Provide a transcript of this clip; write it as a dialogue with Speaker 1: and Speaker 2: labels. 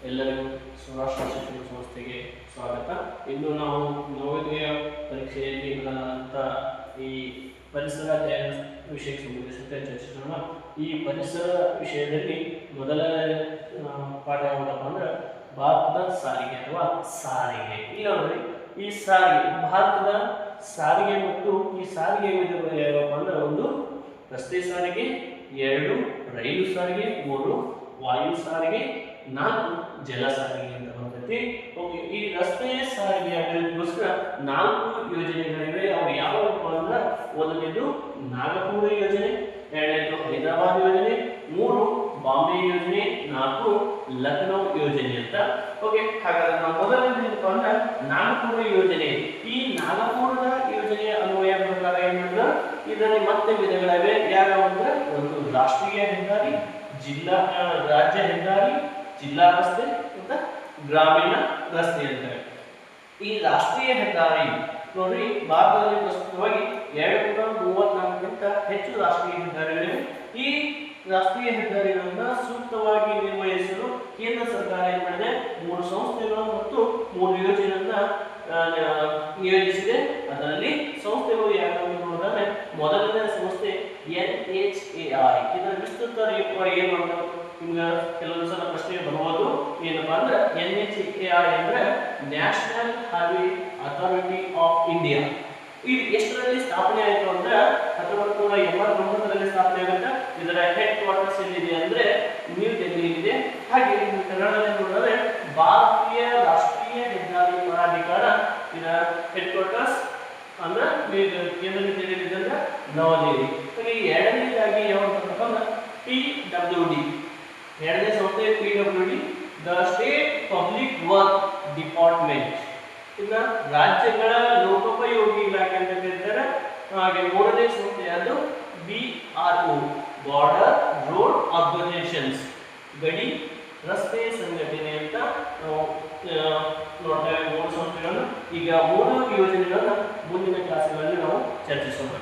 Speaker 1: ಎಲ್ಲರಿಗೂ ಸೌರಾಷ್ಟ್ರ ಶಿಕ್ಷಣ ಸಂಸ್ಥೆಗೆ ಸ್ವಾಗತ. ಇಂದು ನಾವು ನವೋದಯ ಪರೀಕ್ಷೆಯಲ್ಲಿ ಅಂತ ಈ ಪರಿಸರ ಅಧ್ಯಯನ ವಿಷಯಕ್ಕೆ ಸಂಬಂಧಿಸಿದಂತೆ ಚರ್ಚಿಸೋಣ. ಈ ಪರಿಸರ ವಿಷಯದಲ್ಲಿ ಮೊದಲ ಪಾಠ ಯಾವುದಪ್ಪ ಅಂದ್ರೆ ಭಾರತದ ಸಾರಿಗೆ ಅಥವಾ ಸಾರಿಗೆ. ಇಲ್ಲ ನೋಡಿ, ಈ ಸಾರಿಗೆ ಭಾರತದ ಸಾರಿಗೆ ಮತ್ತು ಈ ಸಾರಿಗೆ ವಿಧಗಳು ಯಾವಪ್ಪ ಅಂದ್ರೆ ಒಂದು ರಸ್ತೆ ಸಾರಿಗೆ, 2 ರೈಲು ಸಾರಿಗೆ, 3 ವಾಯು ಸಾರಿಗೆ, 4 ಜಲ ಸಾರಿಗೆ ಅಂತ ಬರ್ತೈತಿ. ಓಕೆ, ಈ ರಸ್ತೆ ಸಾರಿಗೆ ಅಭಿವೃದ್ಧಿಗೋಸ್ಕರ 4 ಯೋಜನೆಗಳಿವೆ. ಅವು ಯಾವಪ್ಪ ಅಂದ್ರೆ ಒಂದನೇದು ನಾಗಪುರ ಯೋಜನೆ, 2ನೇದು ಹೈದರಾಬಾದ್ ಯೋಜನೆ, 3 ಬಾಂಬೆ ಯೋಜನೆ, 4 ಲಕ್ನೋ ಯೋಜನೆ ಅಂತ. ಓಕೆ, ಹಾಗಾದ್ರೆ ನಾವು ಮೊದಲನೇದಪ್ಪ ಅಂದ್ರೆ ನಾಗಪುರ ಯೋಜನೆ. ಈ ನಾಗಪುರದ ಯೋಜನೆಯ ಅನ್ವಯ ಪ್ರಕಾರ ಏನ್ ಮಾಡಿದ್ರೆ ಇದರಲ್ಲಿ ಮತ್ತೆ ವಿಧಗಳಿವೆ. ಯಾವ್ಯಾವ ಅಂದ್ರೆ ಒಂದು ರಾಷ್ಟ್ರೀಯ ಹೆದ್ದಾರಿ, ರಾಜ್ಯ ಹೆದ್ದಾರಿ, ಜಿಲ್ಲಾ ರಸ್ತೆ ಮತ್ತು ಗ್ರಾಮೀಣ ರಸ್ತೆ ಅಂತಾರೆ. ಈ ರಾಷ್ಟ್ರೀಯ ಹೆದ್ದಾರಿ ನೋಡಿ, ಭಾರತದಲ್ಲಿ ಪ್ರಸ್ತುತವಾಗಿ 234ಕ್ಕಿಂತ ಹೆಚ್ಚು ರಾಷ್ಟ್ರೀಯ ಹೆದ್ದಾರಿಗಳಿವೆ. ಈ ರಾಷ್ಟ್ರೀಯ ಹೆದ್ದಾರಿಗಳನ್ನ ಸೂಕ್ತವಾಗಿ ನಿರ್ವಹಿಸಲು ಕೇಂದ್ರ ಸರ್ಕಾರ ಏನ್ ಮಾಡಿದೆ, 3 ಸಂಸ್ಥೆಗಳು ಮತ್ತು 3 ಯೋಜನೆಯನ್ನ ನಿಯೋಜಿಸಿದೆ. ಅದರಲ್ಲಿ ಸಂಸ್ಥೆಗಳು ಯಾವ್ಯಾವ ನೋಡಿದ್ರೆ ಮೊದಲನೇ ಸಂಸ್ಥೆ NHAI. ಇದರ ವಿಸ್ತೃತ ಏನು ಅಂತ ನಿಮ್ಗೆ ಕೆಲವೊಂದು ಸಲ ಪ್ರಶ್ನೆ ಬರ್ಬೋದು. ಏನಪ್ಪಾ ಅಂದ್ರೆ NHAI ಅಂದ್ರೆ national highway authority of India. ಇದು ಎಷ್ಟರಲ್ಲಿ ಸ್ಥಾಪನೆ ಆಯಿತು ಅಂದ್ರೆ 1989ರಲ್ಲಿ ಸ್ಥಾಪನೆ ಆಗುತ್ತೆ. ಇದರ ಹೆಡ್ ಕ್ವಾರ್ಟರ್ಸ್ ಎಲ್ಲಿದೆ ಅಂದ್ರೆ ನ್ಯೂ ಡೆಲ್ಲಿಯಲ್ಲಿದೆ. ಹಾಗೆ ಕನ್ನಡದಲ್ಲಿ ನೋಡಿದ್ರೆ ಭಾರತೀಯ ರಾಷ್ಟ್ರೀಯ ಹೆದ್ದಾರಿ ಪ್ರಾಧಿಕಾರ, ಇದರ ಹೆಡ್ ಕ್ವಾರ್ಟರ್ಸ್ ಅಂದ್ರೆ ಕೇಂದ್ರ ಡೆಲ್ಲಿಯಲ್ಲಿದೆ ಅಂದ್ರೆ ನವದೆಹಲಿ. ಹಾಗೆ ಎರಡನೇದಾಗಿ ಯಾವ್ದಪ್ಪ ಅಂದ್ರೆ PWD. ಎರಡನೇ ಸಂಸ್ಥೆ PWD, the state public work department. ಇದನ್ನ ರಾಜ್ಯಗಳ ಲೋಕೋಪಯೋಗಿ ಇಲಾಖೆ ಅಂತ ಕರೀತಾರೆ. ಹಾಗೆ ಮೂರನೇ ಸಂಸ್ಥೆ ಅದು BRO, ಬಾರ್ಡರ್ ರೋಡ್ ಆರ್ಗನೈಸೇಷನ್ಸ್, ಗಡಿ ರಸ್ತೆ ಸಂಘಟನೆ ಅಂತ ನೋಡ್ತೇವೆ. 3 ಸಂಸ್ಥೆಗಳನ್ನು ಈಗ 3 ಯೋಜನೆಗಳನ್ನ ಮುಂದಿನ ಕ್ಲಾಸ್ಗಳಲ್ಲಿ ನಾವು ಚರ್ಚಿಸೋಣ.